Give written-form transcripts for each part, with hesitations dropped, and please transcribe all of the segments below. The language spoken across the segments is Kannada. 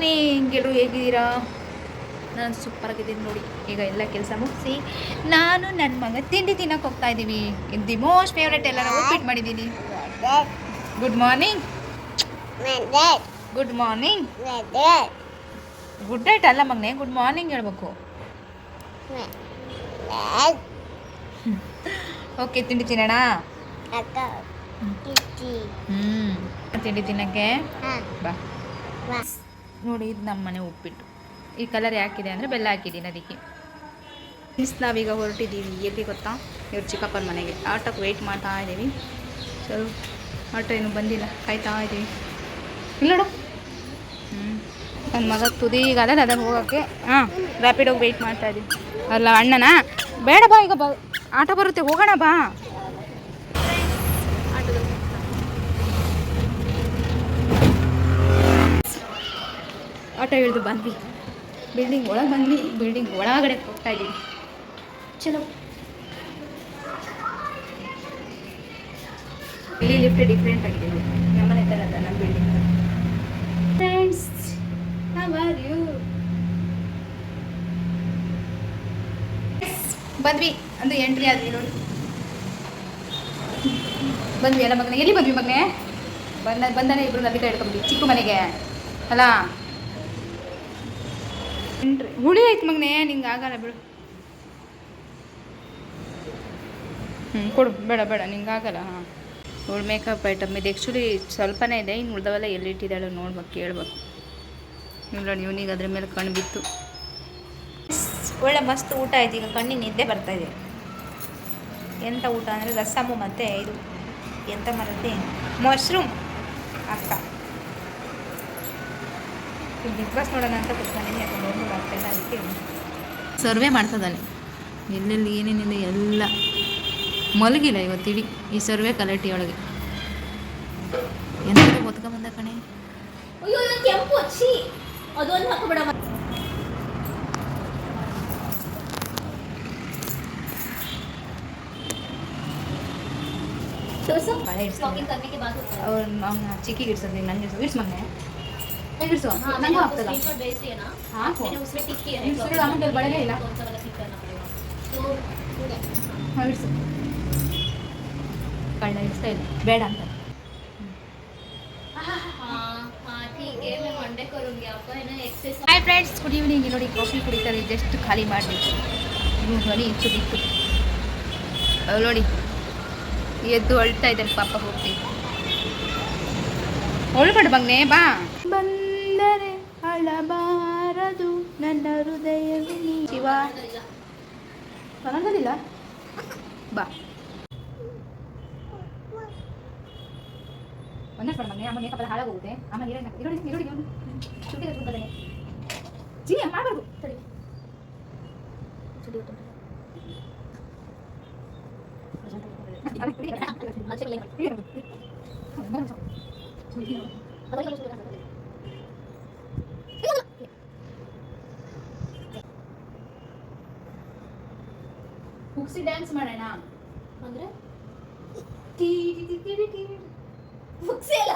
ಮಾರ್ನಿಂಗ್, ಎಲ್ಲರೂ ಹೇಗಿದ್ದೀರಾ? ನಾನು ಸೂಪರಾಗಿದ್ದೀನಿ ನೋಡಿ. ಈಗ ಎಲ್ಲ ಕೆಲಸ ಮುಗಿಸಿ ನಾನು ನನ್ನ ಮಗ ತಿಂಡಿ ತಿನ್ನಕ್ಕೆ ಹೋಗ್ತಾ ಇದ್ದೀವಿ. ದಿ ಮೋಸ್ಟ್ ಫೇವ್ರೆಟ್ ಎಲ್ಲರ ಉಪ್ಪಿಟ್ಟು ಮಾಡಿದ್ದೀನಿ. Good morning. Good morning. Good night ಅಲ್ಲ ಮಗನೇ, ಗುಡ್ ಮಾರ್ನಿಂಗ್ ಹೇಳ್ಬೇಕು. ಓಕೆ, ತಿಂಡಿ ತಿನ್ನೋಣ. ತಿಂಡಿ ತಿನ್ನಕ್ಕೆ ಬಾ. ನೋಡಿ, ಇದು ನಮ್ಮ ಮನೆ ಉಪ್ಪಿಟ್ಟು. ಈ ಕಲರ್ ಯಾಕಿದೆ ಅಂದರೆ ಬೆಲ್ಲ ಹಾಕಿದ್ದೀನಿ ಅದಕ್ಕೆ. ಮೀನ್ಸ್ ನಾವೀಗ ಹೊರಟಿದ್ದೀವಿ. ಎಲ್ಲಿ ಗೊತ್ತಾ? ಇವ್ರು ಚಿಕ್ಕಪ್ಪನ ಮನೆಗೆ. ಆಟೋಕ್ಕೆ ವೆಯ್ಟ್ ಮಾಡ್ತಾ ಇದ್ದೀವಿ. ಸೊ ಆಟೋ ಏನು ಬಂದಿಲ್ಲ, ಕಾಯ್ತಾ ಇದ್ದೀವಿ. ಇಲ್ಲ ನೋಡು, ನನ್ನ ಮಗ ತುದಿಗಾದ ಅದನ್ನು ಹೋಗೋಕ್ಕೆ ರ್ಯಾಪಿಡೋಗಿ ವೆಯ್ಟ್ ಮಾಡ್ತಾ ಇದ್ದೀವಿ. ಅಲ್ಲ ಅಣ್ಣನ ಬೇಡ ಬಾ, ಈಗ ಆಟೋ ಬರುತ್ತೆ, ಹೋಗೋಣ ಬಾ. ಆಟೋ ಹಿಡಿದು ಬಂದ್ವಿ, ಬಿಲ್ಡಿಂಗ್ ಒಳಗೆ ಬಂದ್ವಿ. ಬಿಲ್ಡಿಂಗ್ ಒಳಗಡೆ ಹೋಗ್ತಾ ಇದ್ದೀವಿ. ಚಲೋ. ಇಲ್ಲಿ ಲಿಫ್ಟ್ ಡಿಫ್ರೆಂಟ್ ಆಗಿದೆ, ನಮ್ಮನೆ ಥರ ಅದ ನಮ್ಮ building. Friends, how are you? ಬಂದ್ವಿ, ಅಂದ್ರೆ ಎಂಟ್ರಿ ಆದ್ವಿ ನೋಡಿ. ಬಂದ್ವಿ ಎಲ್ಲ ಮಗನೇ. ಎಲ್ಲಿ ಬಂದ್ವಿ ಮಗನೇ? ಬಂದಾನೆ ಇಬ್ರು ನದಿ ಕೈ ಹಿಡ್ಕೊಂಡ್ವಿ ಚಿಕ್ಕ ಮನೆಗೆ ಅಲ್ಲ. ಎಂಟ್ರಿ ಹುಳಿ ಆಯ್ತು ಮಗನೇ, ನಿಂಗೆ ಆಗಲ್ಲ ಬಿಡು. ಕೊಡು, ಬೇಡ ಬೇಡ, ನಿಂಗೆ ಆಗಲ್ಲ. ಹಾಂ, ಅವಳು ಮೇಕಪ್ ಐಟಮ್ ಇದು ಆ್ಯಕ್ಚುಲಿ ಸ್ವಲ್ಪನೇ ಇದೆ, ಇನ್ನು ಉಳ್ದವೆಲ್ಲ ಎಲ್ಲಿಟ್ಟಿದ್ದಾಳೆ ನೋಡ್ಬೇಕು, ಕೇಳ್ಬೇಕು. ಇಲ್ಲ ಇವನಿಗೆ ಅದ್ರ ಮೇಲೆ ಕಣ್ಣು ಬಿತ್ತು. ಒಳ್ಳೆ ಮಸ್ತ್ ಊಟ ಆಯ್ತು. ಈಗ ಕಣ್ಣಿಗೆ ನಿದ್ದೆ ಬರ್ತಾಯಿದೆ. ಎಂಥ ಊಟ ಅಂದರೆ ರಸಮು ಮತ್ತು ಇದು ಎಂಥ ಮರತ್ತೆ ಮಶ್ರೂಮ್ ಅಕ್ಕ. ಬಿಗ್ ಬಾಸ್ ನೋಡೋಣ ಅಂತ ಕೂತ್ಕೊಂಡಿದ್ದೀನಿ, ಯಾಕಂದ್ರೆ ನೋಡೋದು ಆಗ್ತಾಯಿಲ್ಲ, ಅದಕ್ಕೆ ಸರ್ವೆ ಮಾಡ್ತದಾನೆ ಎಲ್ಲೆಲ್ಲಿ ಏನೇನಿದೆ ಎಲ್ಲ. ಮಲಗಿಲ್ಲ ಇವತ್ತಿಡೀ ಈ ಸರ್ವೆ ಕಲೆಕ್ಟಿ ಒಳಗೆ. ಎಂತ ಓದ್ಕೊಂಬಂದ ಕಣೆ. ಕೆಂಪು ಹಚ್ಚಿ ಅದೊಂದು ಹಾಕಬೇಡ. ಅವ್ರು ಚಿಕ್ಕಿಗೆ ಇಡ್ಸೋದು, ನಂಗೆ ಇಡ್ಸು ಮನೆ ಇಡ್ಸು, ನಂಗೂ ಆಗ್ತದ. ಆಮೇಲೆ ಬಳೆನೇ ಇಲ್ಲ. ಹಾಂ, ಇಡ್ಸು. ಕಳ್ಳ ಇಡ್ಸ್ತಾ ಇಲ್ಲ, ಬೇಡ ಅಂತ. Hi friends, good evening. ನೋಡಿ ಕಾಫಿ ಕುಡಿತಾರೆ, ಜಸ್ಟ್ ಖಾಲಿ ಮಾಡಬೇಕು. ನೋಡಿ ಕುಡಿತು ನೋಡಿ, ಎದ್ದು ಹೊಳ್ತಾ ಇದ್ದಾರೆ ಪಾಪ. ಹೋಗ್ತೀವಿ, ಹೊಳ್ಬೇಡ ಬಂಗ್ನೆ, ಬಾ. ಬಂದರೆ ಅಳಬಾರದು ನನ್ನ ಹೃದಯವೇ ಶಿವ. ಬರಂಗದಿಲ್ಲ, ಬಾ. ಒಂದೇ ಬಡ ಮಗನೆ, ಅಮ್ಮ ಮೇಕಪ್ ಹಾಳಾಗೋಗುತ್ತೆ. ಆಮೇಲೆ ಈರುಳ್ಳಿ ಜೀ ಮಾಡಬಾರ್ದು. ಸರಿ ಹುಕ್ಸಿ ಡ್ಯಾನ್ಸ್ ಮಾಡೋಣ ಅಂದ್ರೆ ಹುಕ್ಸಿ ಎಲ್ಲ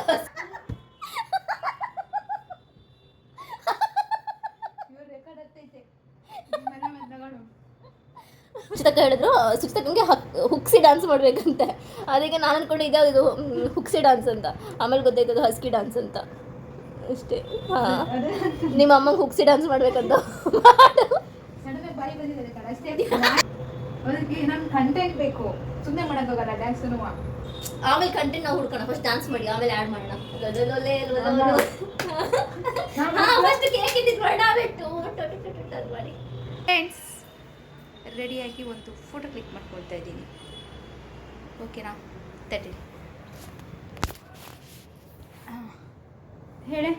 ಸುಚಿತಕ್ಕ ಹೇಳಿದ್ರು, ಸುಚಿತಕ್ಕಂಗೆ ಹುಕ್ಸಿ ಡ್ಯಾನ್ಸ್ ಮಾಡ್ಬೇಕಂತೆ. ಅದಕ್ಕೆ ನಾನು ಅನ್ಕೊಂಡು ಇದು ಹುಕ್ಸಿ ಡ್ಯಾನ್ಸ್ ಅಂತ. ಆಮೇಲೆ ಗೊತ್ತಾಯ್ತದು ಹಸ್ಕಿ ಡ್ಯಾನ್ಸ್ ಅಂತ ಅಷ್ಟೇ. ಹಾಂ, ನಿಮ್ಮ ಅಮ್ಮಂಗೆ ಹುಕ್ಸಿ ಡ್ಯಾನ್ಸ್ ಮಾಡ್ಬೇಕಂತ. ಕಂಟೆಂಟ್ ಬೇಕು, ಸುಮ್ಮನೆ ಮಾಡೋಕ್ಕಾಗಲ್ಲ ಡ್ಯಾನ್ಸನ್ನು. ಆಮೇಲೆ ಕಂಟೆಂಟ್ ನಾವು ಹುಡ್ಕೋಣ, ಫಸ್ಟ್ ಡ್ಯಾನ್ಸ್ ಮಾಡಿ ಆಮೇಲೆ ಆ್ಯಡ್ ಮಾಡೋಣ. ಫಸ್ಟ್ ಕೇಕ್ ಇದ್ದಿದ್ದು ಮಾಡಾಬಿಟ್ಟು ಮಾಡಿ. ಫ್ರೆಂಡ್ಸ್, ರೆಡಿಯಾಗಿ ಒಂದು ಫೋಟೋ ಕ್ಲಿಕ್ ಮಾಡ್ಕೊಳ್ತಾ ಇದ್ದೀನಿ. ಓಕೆನಾ? ತಟ್ಟಿ ಹೇಳೆ,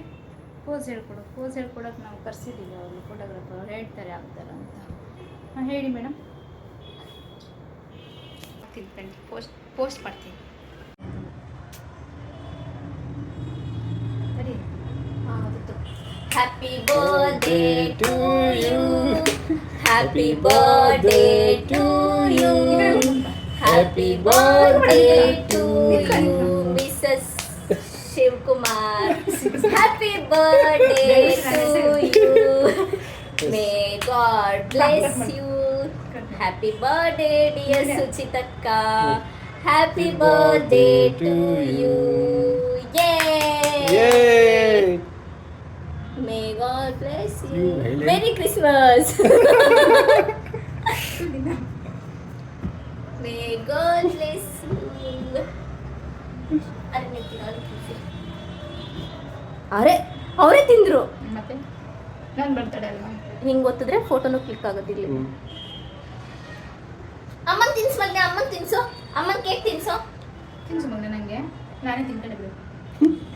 ಪೋಸ್ ಹೇಳ್ಕೊಡು. ಪೋಸ್ ಹೇಳ್ಕೊಡೋಕೆ ನಾವು ಕರೆಸಿದ್ದೀವಿ, ಅವರು ಫೋಟೋಗ್ರಾಫರ್ ಅವ್ರು ಹೇಳ್ತಾರೆ ಯಾವ ಥರ ಅಂತ. ಹಾಂ, ಹೇಳಿ ಮೇಡಮ್. ಮಾಡ್ತೀನಿ ಫ್ರೆಂಡ್, ಪೋಸ್ಟ್ ಮಾಡ್ತೀನಿ. ಸರಿ. ಹಾಂ, ಗೊತ್ತು. Happy birthday to you, happy birthday to you, happy birthday to you Mrs Shivakumar. Happy birthday to God bless you. Happy birthday, dear Suchitaka. Happy birthday to you. Yay! May God bless you. Merry Christmas. May God bless you. ಅರೆ ಅವರೇ ತಿಂದ್ರು. ಮತ್ತೆ ನಾನು ಬರ್ತಡೆ ಅಲ್ವಾ, ಹಿಂಗ್ ಗೊತ್ತಿದ್ರೆ ಫೋಟೋನು ಕ್ಲಿಕ್ ಆಗೋದಿಲ್ಲ. ಅಮ್ಮನ್ ತಿನ್ಸು ಮಗನೆ, ಅಮ್ಮನ್ ತಿನ್ಸು, ಅಮ್ಮನ್ ಕೇಕ್ ತಿನ್ಸು. ತಿನ್ಸು ಮಗನೆ, ನಂಗೆ ನಾನೇ ತಿನ್ಕೊಂಡೆ ಬಿಡು.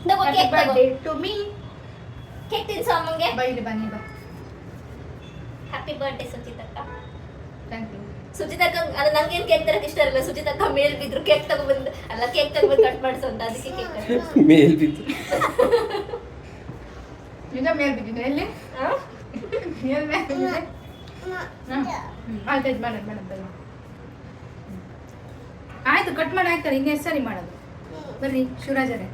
ತಗೋ ಕೇಕ್ ತಗೋ. To me. ಕೇಕ್ ತಿನ್ಸು ಅಮ್ಮಂಗೆ. ಬೈಲಿ ಬನ್ನಿ ಬಾ. ಹ್ಯಾಪಿ ಬರ್ತ್ಡೇ ಸುಚಿತಕ್ಕ. Thank you. ಸುಚಿತಕ್ಕ ಅದು ನಂಗೇನು ಕೇಕ್ ತರಕ್ಕೆ ಇಷ್ಟ ಇರಲ್ಲ. ಸುಚಿತಕ್ಕ ಮೇಲ್ ಬಿದ್ರು ಕೇಕ್ ತಗೊಬಂದು ಅಲ್ಲ ಕೇಕ್ ತಗೊಬಂದು ಕಟ್ ಮಾಡಿಸು ಅಂತ, ಅದಕ್ಕೆ ಕೇಕ್ ಮೇಲ್ ಬಿದ್ದು ನಿಜ ಮೇಲ್ ಬಿದ್ದಿದ್ದೆ ಎಲ್ಲಿ ಮೇಲ್ ಬಿದ್ದಿದ್ದೆ. ಆಯ್ತು ಮಾಡೋದು ಮೇಡಮ್, ಆಯ್ತು ಕಟ್ ಮಾಡಿ ಹಾಕ್ತಾರೆ. ಹಿಂಗೆ ಸರಿ ಮಾಡೋದು. ಬರ್ರಿ ಶಿವರಾಜರೇ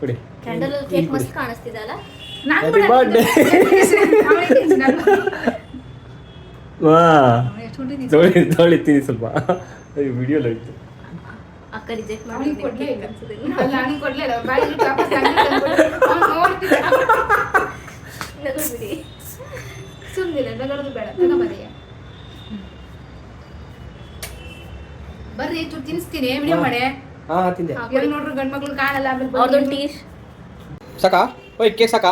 ಕೊಡಿ. ಕ್ಯಾಂಡಲ್ ಕೇಕ್ ಮಸ್ತ್ ಕಾಣಿಸ್ತಿದೆ ಅಲ್ಲ. ನಾನು Happy birthday. ವಾ ತೊಳಿ ತಿನ್ನಿ ಸ್ವಲ್ಪ. ವಿಡಿಯೋಲಿ ಹೋಯ್ತು. ಅಕ್ಕ ರಿಜೆಕ್ಟ್ ಮಾಡಿ ಅವನಿಗೆ ಕೊಡ್ಲೇ ಇಲ್ಲ. ಅಲ್ಲ ನನಗೆ ಕೊಡ್ಲೇ ಇಲ್ಲ. ಬಾಯಿ ವಾಪಸ್ ನೋಡ್ತಿದ್ದೆ. ಬಿಡಿ ಸುಮ್ಮನಿಲ್ಲ, ನಗರದು ಬೇಡ. ತಗೊಂಬರಿಯ ಬರ್ರಿ, ಚೂರು ತಿನ್ನಿಸ್ತೀನಿ. ವಿಡಿಯೋ ಮಾಡಿ. ಹಾ ತಿಂದೆ. ಎಲ್ಲಿ ನೋಡ್ರು ಗಂಡು ಮಕ್ಳು ಕಾಣಲ್ಲ. ಆಮೇಲೆ ಅವ್ರದೊಂದು ಟೀ ಸಾಕಾ? ಓಯ್ ಕೇಕ್ ಸಾಕಾ?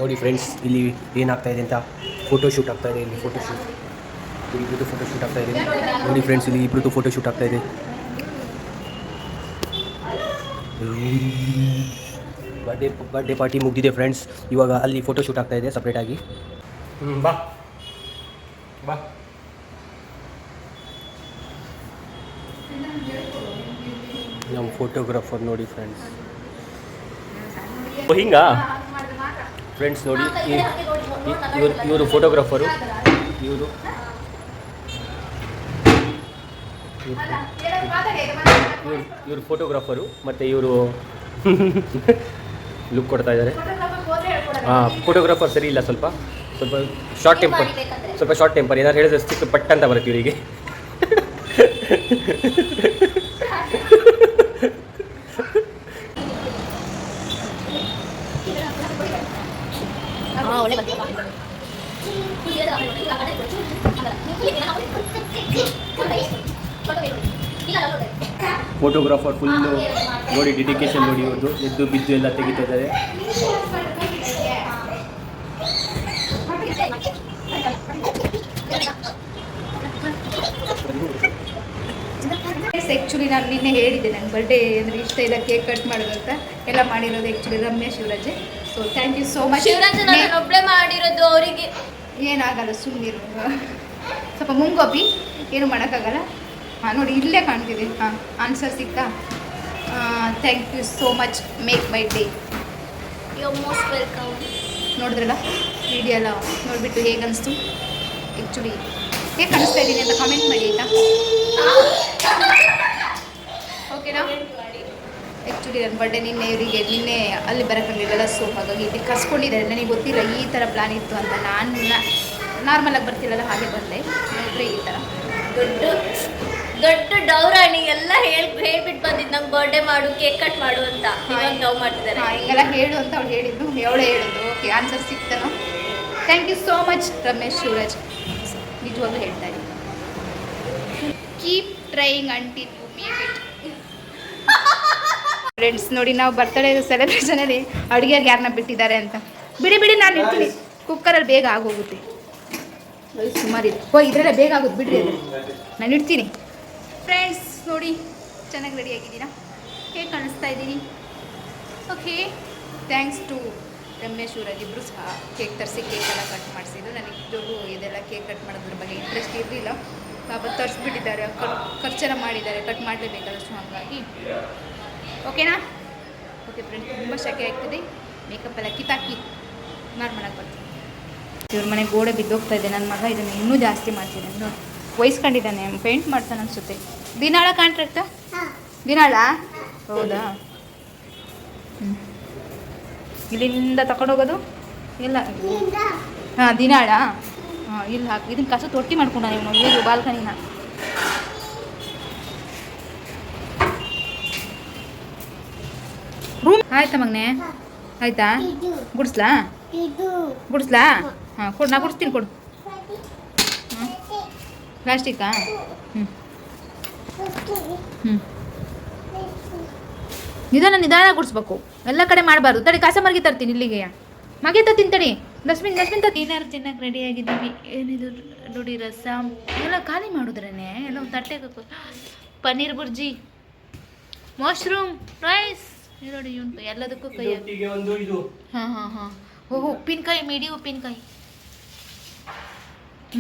ನೋಡಿ ಫ್ರೆಂಡ್ಸ್, ಇಲ್ಲಿ ಏನಾಗ್ತಾ ಇದೆ ಅಂತ ಫೋಟೋ ಶೂಟ್ ಆಗ್ತಾ ಇದೆ. ಇಲ್ಲಿ ಫೋಟೋ ಶೂಟ್, ಇಬ್ಬರದ್ದು ಫೋಟೋ ಶೂಟ್ ಆಗ್ತಾ ಇದೆ. ನೋಡಿ ಫ್ರೆಂಡ್ಸ್, ಇಲ್ಲಿ ಇಬ್ಬರದ್ದು ಫೋಟೋ ಶೂಟ್ ಆಗ್ತಾ ಇದೆ. ಬರ್ಡೇ ಪಾರ್ಟಿ ಮುಗಿದಿದೆ ಫ್ರೆಂಡ್ಸ್. ಇವಾಗ ಅಲ್ಲಿ ಫೋಟೋ ಶೂಟ್ ಆಗ್ತಾ ಇದೆ ಸಪ್ರೇಟಾಗಿ. ಬಾ ಬಾ. ನಮ್ಮ ಫೋಟೋಗ್ರಾಫರ್ ನೋಡಿ ಫ್ರೆಂಡ್ಸ್. ಹಿಂಗಾ ಫ್ರೆಂಡ್ಸ್ ನೋಡಿ, ಇವರು ಫೋಟೋಗ್ರಾಫರು, ಇವರು ಫೋಟೋಗ್ರಾಫರು ಮತ್ತು ಇವರು ಲುಕ್ ಕೊಡ್ತಾ ಇದ್ದಾರೆ. ಹಾಂ, ಫೋಟೋಗ್ರಾಫರ್ ಸರಿ ಇಲ್ಲ, ಸ್ವಲ್ಪ ಶಾರ್ಟ್ ಟೆಂಪರ್ ಏನಾದ್ರು ಹೇಳಿದ್ರೆ ಸಿಕ್ಕ ಪಟ್ ಅಂತ ಬರುತ್ತೆ ಇವರಿಗೆ. ಫೋಟೋಗ್ರಾಫರ್ ಫುಲ್ಲು ನೋಡಿ, ಡೆಡಿಕೇಶನ್ ನೋಡಿ ಇವ್ರದ್ದು. ಎದ್ದು ಬಿದ್ದು ಎಲ್ಲ ತೆಗಿತಾ ಇದ್ದಾರೆ. ಆ್ಯಕ್ಚುಲಿ ನಾನು ನಿನ್ನೆ ಹೇಳಿದ್ದೆ, ನಂಗೆ ಬರ್ಡೇ ಅಂದರೆ ಇಷ್ಟ ಇಲ್ಲ ಕೇಕ್ ಕಟ್ ಮಾಡೋದು ಅಂತ. ಎಲ್ಲ ಮಾಡಿರೋದು ಆ್ಯಕ್ಚುಲಿ ರಮ್ಯಾ ಶಿವರಾಜೆ. So thank you so much. Shivaraj ನಾನು ಒಬ್ಬಳೇ ಮಾಡಿರೋದು, ಅವರಿಗೆ ಏನಾಗಲ್ಲ, ಸುಮ್ಮನಿರು. ಸ್ವಲ್ಪ ಮುಂಗೋಪಿ, ಏನು ಮಾಡೋಕ್ಕಾಗಲ್ಲ. ಹಾಂ ನೋಡಿ, ಇಲ್ಲೇ ಕಾಣ್ತಿದೆ. ಹಾಂ, ಆನ್ಸರ್ ಸಿಕ್ತಾ? Thank you so much. Make my day. You most welcome. ನೋಡಿದ್ರಲ್ಲ ವಿಡಿಯೋ ಎಲ್ಲ ನೋಡಿಬಿಟ್ಟು ಹೇಗೆ ಅನಿಸ್ತು? ಆ್ಯಕ್ಚುಲಿ ಹೇಗೆ ಕಾಣಿಸ್ತಾ ಇದ್ದೀನಿ ಅಂತ ಕಮೆಂಟ್ ಮಾಡಿ ಆಯಿತಾ? ಓಕೆನಾ? ಆ್ಯಕ್ಚುಲಿ ನನ್ನ ಬರ್ಡೇ ನಿನ್ನೆ ಅಲ್ಲಿ ಬರೋಕ್ಕಾಗಲಿಲ್ಲ. ಸೊ ಹಾಗಾಗಿ ಇಲ್ಲಿ ಕರ್ಸ್ಕೊಂಡಿದ್ದಾರೆ. ನನಗೆ ಗೊತ್ತಿಲ್ಲ ಈ ಥರ ಪ್ಲ್ಯಾನ್ ಇತ್ತು ಅಂತ. ನಾನು ನಾರ್ಮಲಾಗಿ ಬರ್ತಿರಲ್ಲ, ಹಾಗೆ ಬಂದೆ. ನೋಡಿದ್ರೆ ಈ ಥರ ದೊಡ್ಡ ಡೌರಾಣಿ ಎಲ್ಲ ಹೇಳ್ಬಿಟ್ಟು ಬಂದಿದ್ದು, ನಂಗೆ ಬರ್ಡೇ ಮಾಡು, ಕೇಕ್ ಕಟ್ ಮಾಡು ಅಂತ. ಇವಾಗ ಡೌ ಮಾಡ್ತಿದ್ದಾರೆ. ಹಾಂ, ಹಿಂಗೆಲ್ಲ ಹೇಳು ಅಂತ ಅವ್ಳು ಹೇಳಿದ್ದು. ಅವಳೇ ಹೇಳಿದ್ದು. ಓಕೆ, ಆನ್ಸರ್ ಸಿಕ್ತಾನೋ? Thank you so much Ramesh Shivaraj. ನಿಜವಾಗ್ಲೂ ಹೇಳ್ತಾ ಇದ್ದೀನಿ. Keep trying until you make it. Friends ನೋಡಿ, ನಾವು ಬರ್ತಡೇ ಸೆಲೆಬ್ರೇಷನಲ್ಲಿ ಅಡುಗೆಗೆ ಯಾರನ್ನ ಬಿಟ್ಟಿದ್ದಾರೆ ಅಂತ. ಬಿಡಿ ನಾನು ಇಡ್ತೀನಿ. ಕುಕ್ಕರಲ್ಲಿ ಬೇಗ ಆಗೋಗುತ್ತೆ. ಸುಮಾರಿದೆ. ಇದರಲ್ಲೇ ಬೇಗ ಆಗುತ್ತೆ, ಬಿಡ್ರಿ. ಅದು ನಾನು ಇಡ್ತೀನಿ. ಫ್ರೆಂಡ್ಸ್ ನೋಡಿ, ಚೆನ್ನಾಗಿ ರೆಡಿಯಾಗಿದ್ದೀರಾ? ಹೇಗೆ ಕಾಣಿಸ್ತಾ ಇದ್ದೀನಿ? Okay, thanks to Ramya Shivaraj. ಇಬ್ಬರು ಸಹ ಕೇಕ್ ತರಿಸಿ ಕೇಕೆಲ್ಲ ಕಟ್ ಮಾಡಿಸಿದ್ದು. ನನಗೆ ನಿಜವಾಗ್ಲೂ ಇದೆಲ್ಲ ಕೇಕ್ ಕಟ್ ಮಾಡೋದ್ರ ಬಗ್ಗೆ ಇಂಟ್ರೆಸ್ಟ್ ಇರಲಿಲ್ಲ. ಪಾಪ ತರಿಸ್ಬಿಟ್ಟಿದ್ದಾರೆ, ಖರ್ಚೆಲ್ಲ ಮಾಡಿದ್ದಾರೆ, ಕಟ್ ಮಾಡಲೇಬೇಕಲ್ಲ. ಸೊ ಹಾಗಾಗಿ ಓಕೆನಾ? ಓಕೆ ಫ್ರೆಂಡ್ಸ್, ತುಂಬ ಶೆಕೆ ಆಗ್ತಿದೆ. ಮೇಕಪ್ ಎಲ್ಲ ಕಿತ್ತಾಕಿ ನಾರ್ಮಲಾಗಿ ಬರ್ತೀನಿ. ಇವ್ರ ಮನೆ ಗೋಡೆ ಬಿದ್ದೋಗ್ತಾ ಇದೆ. ನನ್ನ ಮಗ ಇದನ್ನು ಇನ್ನೂ ಜಾಸ್ತಿ ಮಾಡ್ತಿದ್ದಾನೆ ನೋಡಿ. ವಹಿಸ್ಕೊಂಡಿದ್ದಾನೆ, ಪೇಂಟ್ ಮಾಡ್ತಾನೆ ಅನಿಸುತ್ತೆ. ದಿನಾಳ ಕಾಂಟ್ರಾಕ್ಟ? ದಿನಾಳ? ಹೌದಾ? ಇಲ್ಲಿಂದ ತಗೊಂಡೋಗೋದು ಇಲ್ಲ. ಹಾಂ, ದಿನಾಳ. ಇಲ್ಲಿ ಹಾಕಿ ಇದನ್ನ ಕಸ ತೊಟ್ಟಿ ಮಾಡ್ಕೊಂಡ ಇವನು ಇದು ಬಾಲ್ಕನಿನ. ರೂಮ್ ಆಯ್ತಾ ಮಗನೆ? ಆಯ್ತಾ? ಗುಡಿಸ್ಲಾ ಗುಡಿಸ್ಲಾ? ಹಾಂ ಕೊಡು, ನಾ ಗುಡಿಸ್ತೀನಿ ಕೊಡು. ಹಾಂ ಪ್ಲಾಸ್ಟಿಕ್ಕಾ? ಹ್ಞೂ ಹ್ಞೂ ನಿಧಾನ ಗುಡಿಸ್ಬೇಕು, ಎಲ್ಲ ಕಡೆ ಮಾಡಬಾರ್ದು. ತಡಿ ಕಾಸ ಮರ್ಗಿ ತರ್ತೀನಿ ಇಲ್ಲಿಗೆ, ಮಗಿ ತರ್ತೀನಿ ತಡಿ. ಡಸ್ಟ್ಬಿನ್ ತರ್ತೀನಿ. ಏನಾರು ತಿನ್ನಕ್ಕೆ ರೆಡಿಯಾಗಿದ್ದೀವಿ. ಏನಿದು ನೋಡಿ, ರಸಮ್ ಎಲ್ಲ ಖಾಲಿ ಮಾಡಿದ್ರೇ ಎಲ್ಲ ಒಂದು ತಟ್ಟೆಗೆ ಪನ್ನೀರ್ ಬುರ್ಜಿ, ಮಶ್ರೂಮ್ ರೈಸ್ ನೋಡಿ ಉಂಟು ಎಲ್ಲದಕ್ಕೂ ಕೈ. ಹಾಂ ಓಹೋ ಉಪ್ಪಿನಕಾಯಿ, ಮಿಡಿ ಉಪ್ಪಿನಕಾಯಿ,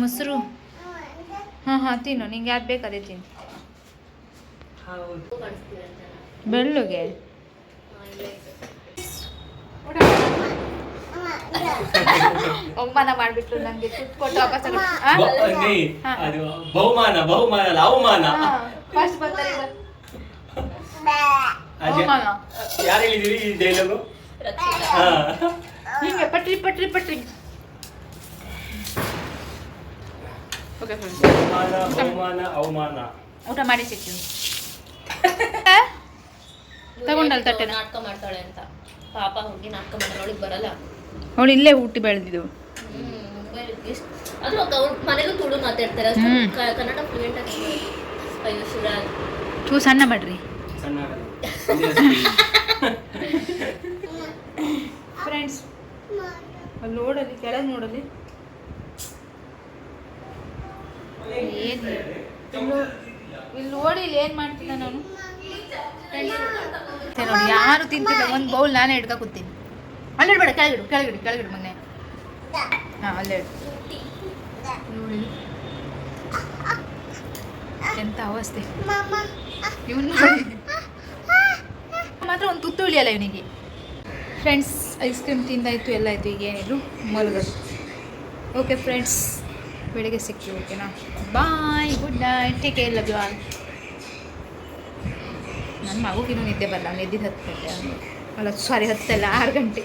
ಮೊಸರು. ಹಾಂ ತಿನ್ನು, ನಿಂಗೆ ಯಾವ್ದು ಬೇಕು ಅದೇ ತಿನ್ನು. ಬೆಳ್ಳುಗೆ ಅವಮಾನ ಮಾಡ್ಬಿಟ್ರು ನಂಗೆ, ಕೊಟ್ಟು ವಾಪಸ್ ಬಹುಮಾನ ಅವಮಾನ. ಫಸ್ಟ್ ಬರ್ತಾರೆ ಯಾರು ಹೇಳಿದಿರಿ ಈ ಡೈಲಾಗು? ಹಿಂಗೆ ಪಟ್ರಿ. ಓಕೆ ಅವಮಾನ. ಊಟ ಮಾಡಿ ಸಿಗ್ತೀನಿ. ತಗೊಂಡಲ್ಲ ತಟ್ಟೆನ. ನಾಟಕ ಮಾಡ್ತಾಳೆ ಅಂತ ಪಾಪ ಹೋಗಿ ನಾಟಕ ಮಾಡ್ತಾಳೆ, ಅವಳಿಗೆ ಬರಲ್ಲ. ಅವಳು ಇಲ್ಲೇ ಹುಟ್ಟಿ ಬೆಳೆದಿದ್ದು. ಅದು ಅವ್ರ ಮನೇಲೂ ತುಳು ಮಾತಾಡ್ತಾರೆ, ಕನ್ನಡ ಫ್ಲೂಯೆಂಟ್ ಆಗಿ. ಅಯ್ಯೋ ಶಿವರಾಜ್ ಚೂ ಸಣ್ಣ ಮಾಡ್ರಿ ಫ್ರೆಂಡ್ಸ್. ಅಲ್ಲಿ ನೋಡಲಿ, ಕೆಳಗೆ ನೋಡಲಿ, ಏನು ಇಲ್ಲಿ ನೋಡಿ, ಇಲ್ಲಿ ಏನು ಮಾಡ್ತಿದ್ದ ನಾನು. ನೋಡಿ ಯಾರು ತಿಂತಿಲ್ಲ, ಒಂದು ಬೌಲ್ ನಾನೇ ಹಿಡ್ಕೊ ಕೂತೀನಿ. ಅಲ್ಲಿಡ್ಬೇಡ, ಕೆಳಗಿಡು ಮನೆ. ಹಾಂ ಅಲ್ಲೇ ನೋಡಿ ಎಂಥ ಅವಸ್ಥೆ ಇವನು. ಮಾತ್ರ ಒಂದು ತುತ್ತು ಉಳಿಯಲ್ಲ ಇವನಿಗೆ. ಫ್ರೆಂಡ್ಸ್, ಐಸ್ ಕ್ರೀಮ್ ತಿಂದಾಯಿತು, ಎಲ್ಲ ಆಯಿತು. ಈಗ ಏನಿದ್ರು ಮಲಗೋದು. ಓಕೆ ಫ್ರೆಂಡ್ಸ್, ಬೆಳಿಗ್ಗೆ ಸಿಗ್ತೀವಿ. ಓಕೆನಾ? Bye, good night, take care, love you all. ನನ್ನ ಮಗುಗಿನ್ನೂ ನಿದ್ದೆ ಬರಲ್ಲ, ಅವ್ನು ಎದ್ದಿದ್ದು 10 ಗಂಟೆ ಅಲ್ಲ, ಸಾರಿ 10 ಅಲ್ಲ 6 ಗಂಟೆ.